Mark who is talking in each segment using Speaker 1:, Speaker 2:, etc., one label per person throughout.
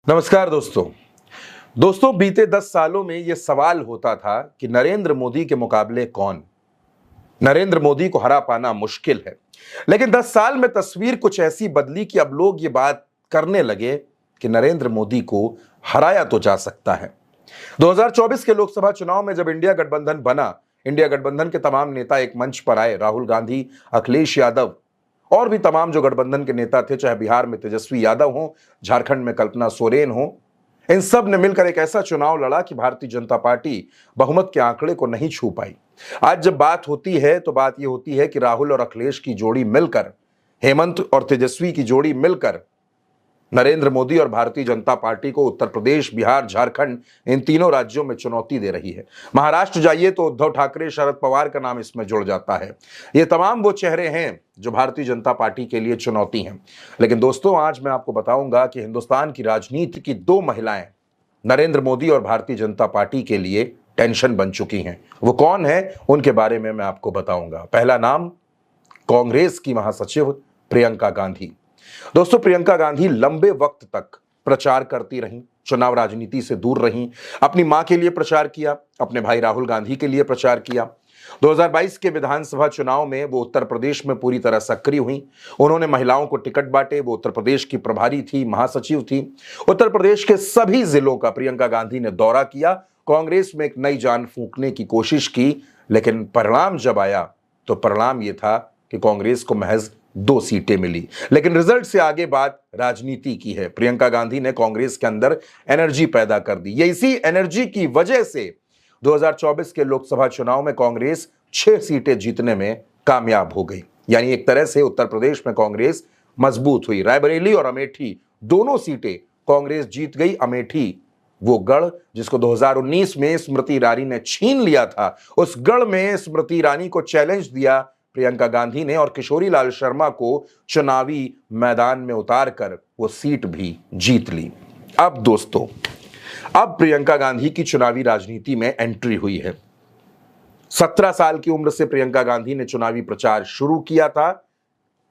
Speaker 1: नमस्कार दोस्तों बीते 10 सालों में यह सवाल होता था कि नरेंद्र मोदी के मुकाबले कौन। नरेंद्र मोदी को हरा पाना मुश्किल है, लेकिन 10 साल में तस्वीर कुछ ऐसी बदली कि अब लोग ये बात करने लगे कि नरेंद्र मोदी को हराया तो जा सकता है। 2024 के लोकसभा चुनाव में जब इंडिया गठबंधन बना, इंडिया गठबंधन के तमाम नेता एक मंच पर आए। राहुल गांधी, अखिलेश यादव और भी तमाम जो गठबंधन के नेता थे, चाहे बिहार में तेजस्वी यादव हो, झारखंड में कल्पना सोरेन हो, इन सब ने मिलकर एक ऐसा चुनाव लड़ा कि भारतीय जनता पार्टी बहुमत के आंकड़े को नहीं छू पाई। आज जब बात होती है तो बात यह होती है कि राहुल और अखिलेश की जोड़ी मिलकर, हेमंत और तेजस्वी की जोड़ी मिलकर नरेंद्र मोदी और भारतीय जनता पार्टी को उत्तर प्रदेश, बिहार, झारखंड, इन तीनों राज्यों में चुनौती दे रही है। महाराष्ट्र जाइए तो उद्धव ठाकरे, शरद पवार का नाम इसमें जुड़ जाता है। ये तमाम वो चेहरे हैं जो भारतीय जनता पार्टी के लिए चुनौती हैं। लेकिन दोस्तों, आज मैं आपको बताऊंगा कि हिंदुस्तान की राजनीति की दो महिलाएं नरेंद्र मोदी और भारतीय जनता पार्टी के लिए टेंशन बन चुकी हैं। वो कौन है, उनके बारे में मैं आपको बताऊंगा। पहला नाम, कांग्रेस की महासचिव प्रियंका गांधी। दोस्तों, प्रियंका गांधी लंबे वक्त तक प्रचार करती रहीं, चुनाव राजनीति से दूर रहीं। अपनी मां के लिए प्रचार किया, अपने भाई राहुल गांधी के लिए प्रचार किया। 2022 के विधानसभा चुनाव में वो उत्तर प्रदेश में पूरी तरह सक्रिय हुई। उन्होंने महिलाओं को टिकट बांटे। वो उत्तर प्रदेश की प्रभारी थी, महासचिव थी। उत्तर प्रदेश के सभी जिलों का प्रियंका गांधी ने दौरा किया, कांग्रेस में एक नई जान फूंकने की कोशिश की। लेकिन परिणाम जब आया तो परिणाम यह था कि कांग्रेस को महज 2 सीटें मिली। लेकिन रिजल्ट से आगे बात राजनीति की है। प्रियंका गांधी ने कांग्रेस के अंदर एनर्जी पैदा कर दी। ये इसी एनर्जी की वजह से 2024 के लोकसभा चुनाव में कांग्रेस 6 सीटें जीतने में कामयाब हो गई। यानी एक तरह से उत्तर प्रदेश में कांग्रेस मजबूत हुई। रायबरेली और अमेठी दोनों सीटें कांग्रेस जीत गई। अमेठी वो गढ़ जिसको 2019 में स्मृति ईरानी ने छीन लिया था, उस गढ़ में स्मृति ईरानी को चैलेंज दिया प्रियंका गांधी ने और किशोरी लाल शर्मा को चुनावी मैदान में उतारकर वो सीट भी जीत ली। अब दोस्तों, अब प्रियंका गांधी की चुनावी राजनीति में एंट्री हुई है। 17 साल की उम्र से प्रियंका गांधी ने चुनावी प्रचार शुरू किया था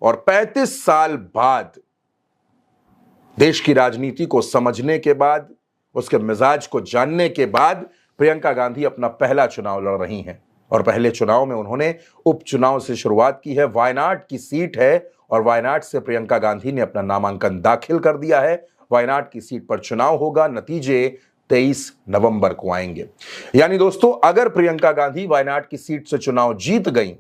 Speaker 1: और 35 साल बाद देश की राजनीति को समझने के बाद, उसके मिजाज को जानने के बाद प्रियंका गांधी अपना पहला चुनाव लड़ रही हैं। और पहले चुनाव में उन्होंने उपचुनाव से शुरुआत की है। वायनाड की सीट है और वायनाड से प्रियंका गांधी ने अपना नामांकन दाखिल कर दिया है। वायनाड की सीट पर चुनाव होगा, नतीजे 23 नवंबर को आएंगे। यानी दोस्तों, अगर प्रियंका गांधी वायनाड की सीट से चुनाव जीत गई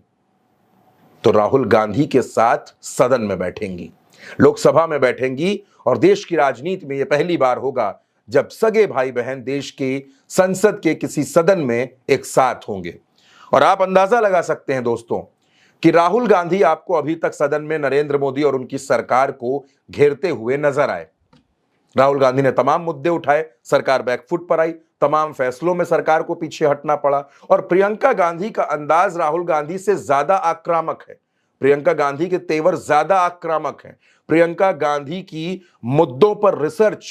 Speaker 1: तो राहुल गांधी के साथ सदन में बैठेंगी, लोकसभा में बैठेंगी और देश की राजनीति में यह पहली बार होगा जब सगे भाई बहन देश के संसद के किसी सदन में एक साथ होंगे। और आप अंदाजा लगा सकते हैं दोस्तों कि राहुल गांधी आपको अभी तक सदन में नरेंद्र मोदी और उनकी सरकार को घेरते हुए नजर आए। राहुल गांधी ने तमाम मुद्दे उठाए, सरकार बैकफुट पर आई, तमाम फैसलों में सरकार को पीछे हटना पड़ा। और प्रियंका गांधी का अंदाज राहुल गांधी से ज्यादा आक्रामक है। प्रियंका गांधी के तेवर ज्यादा आक्रामक हैं। प्रियंका गांधी की मुद्दों पर रिसर्च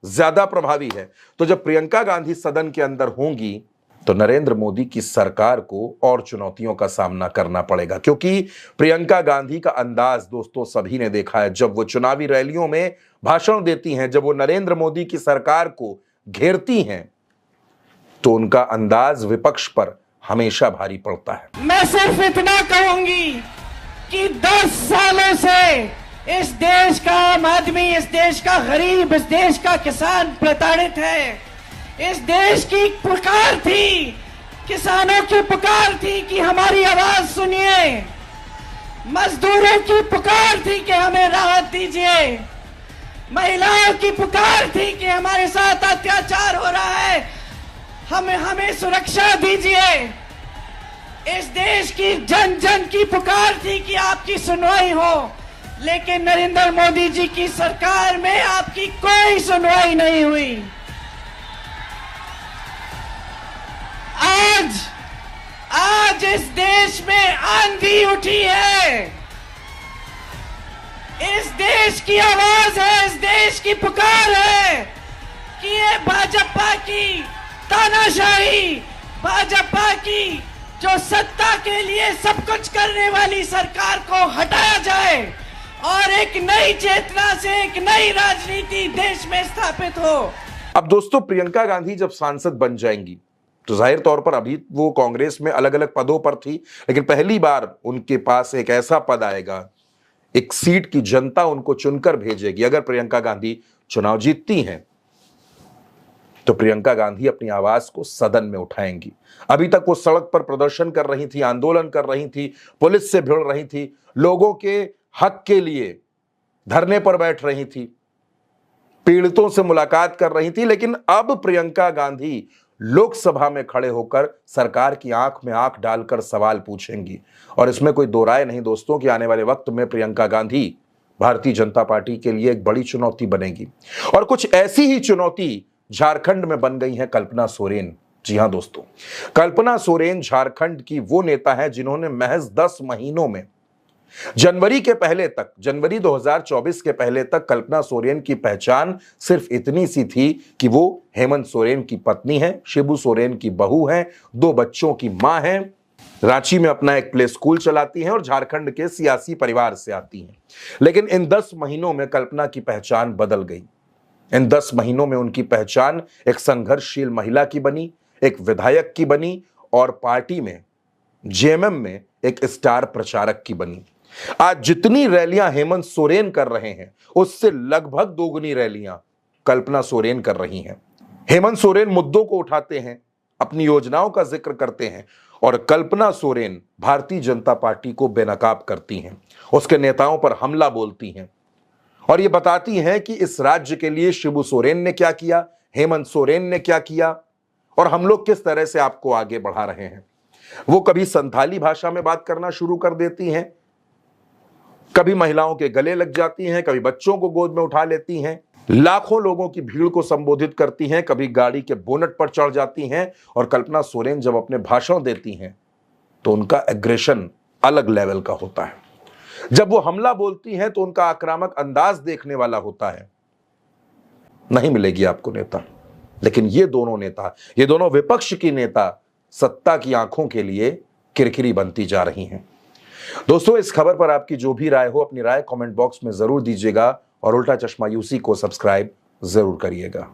Speaker 1: ज्यादा प्रभावी है। तो जब प्रियंका गांधी सदन के अंदर होंगी तो नरेंद्र मोदी की सरकार को और चुनौतियों का सामना करना पड़ेगा, क्योंकि प्रियंका गांधी का अंदाज दोस्तों सभी ने देखा है। जब वो चुनावी रैलियों में भाषण देती हैं, जब वो नरेंद्र मोदी की सरकार को घेरती हैं, तो उनका अंदाज विपक्ष पर हमेशा भारी पड़ता है।
Speaker 2: मैं सिर्फ इतना कहूंगी कि 10 सालों से इस देश का आम आदमी, इस देश का गरीब, इस देश का किसान प्रताड़ित है। इस देश की पुकार थी, किसानों की पुकार थी कि हमारी आवाज सुनिए। मजदूरों की पुकार थी कि हमें राहत दीजिए। महिलाओं की पुकार थी कि हमारे साथ अत्याचार हो रहा है, हमें सुरक्षा दीजिए। इस देश की जन जन की पुकार थी कि आपकी सुनवाई हो। लेकिन नरेंद्र मोदी जी की सरकार में आपकी कोई सुनवाई नहीं हुई। आज इस देश में आंधी उठी है। इस देश की आवाज है, इस देश की पुकार है कि ये भाजपा की तानाशाही, भाजपा की जो सत्ता के लिए सब कुछ करने वाली सरकार को हटाया जाए। और एक नई चेतना से एक नई राजनीति देश में स्थापित हो।
Speaker 1: अब दोस्तों, प्रियंका गांधी जब सांसद बन जाएंगी तो जाहिर तौर पर अभी वो कांग्रेस में अलग अलग पदों पर थी, लेकिन पहली बार उनके पास एक ऐसा पद आएगा, एक सीट की जनता उनको चुनकर भेजेगी। अगर प्रियंका गांधी चुनाव जीतती हैं तो प्रियंका गांधी अपनी आवाज को सदन में उठाएंगी। अभी तक वो सड़क पर प्रदर्शन कर रही थी, आंदोलन कर रही थी, पुलिस से भिड़ रही थी, लोगों के हक के लिए धरने पर बैठ रही थी, पीड़ितों से मुलाकात कर रही थी, लेकिन अब प्रियंका गांधी लोकसभा में खड़े होकर सरकार की आंख में आंख डालकर सवाल पूछेंगी। और इसमें कोई दो राय नहीं दोस्तों कि आने वाले वक्त में प्रियंका गांधी भारतीय जनता पार्टी के लिए एक बड़ी चुनौती बनेगी। और कुछ ऐसी ही चुनौती झारखंड में बन गई है कल्पना सोरेन। जी हां दोस्तों, कल्पना सोरेन झारखंड की वो नेता है जिन्होंने महज 10 महीनों में जनवरी 2024 के पहले तक कल्पना सोरेन की पहचान सिर्फ इतनी सी थी कि वो हेमंत सोरेन की पत्नी है, शिबू सोरेन की बहू है, 2 बच्चों की मां है, रांची में अपना एक प्ले स्कूल चलाती हैं और झारखंड के सियासी परिवार से आती हैं। लेकिन इन 10 महीनों में कल्पना की पहचान बदल गई। इन 10 महीनों में उनकी पहचान एक संघर्षशील महिला की बनी, एक विधायक की बनी और पार्टी में जेएमएम में एक स्टार प्रचारक की बनी। आज जितनी रैलियां हेमंत सोरेन कर रहे हैं उससे लगभग दोगुनी रैलियां कल्पना सोरेन कर रही हैं। हेमंत सोरेन मुद्दों को उठाते हैं, अपनी योजनाओं का जिक्र करते हैं और कल्पना सोरेन भारतीय जनता पार्टी को बेनकाब करती हैं, उसके नेताओं पर हमला बोलती हैं और ये बताती हैं कि इस राज्य के लिए शिबू सोरेन ने क्या किया, हेमंत सोरेन ने क्या किया और हम लोग किस तरह से आपको आगे बढ़ा रहे हैं। वो कभी संथाली भाषा में बात करना शुरू कर देती हैं, कभी महिलाओं के गले लग जाती हैं, कभी बच्चों को गोद में उठा लेती हैं, लाखों लोगों की भीड़ को संबोधित करती हैं, कभी गाड़ी के बोनट पर चढ़ जाती हैं। और कल्पना सोरेन जब अपने भाषण देती हैं तो उनका एग्रेशन अलग लेवल का होता है। जब वो हमला बोलती हैं तो उनका आक्रामक अंदाज देखने वाला होता है। नहीं मिलेगी आपको नेता, लेकिन ये दोनों विपक्ष की नेता सत्ता की आंखों के लिए किरकिरी बनती जा रही हैं। दोस्तों, इस खबर पर आपकी जो भी राय हो, अपनी राय कमेंट बॉक्स में जरूर दीजिएगा और उल्टा चश्मा यूसी को सब्सक्राइब जरूर करिएगा।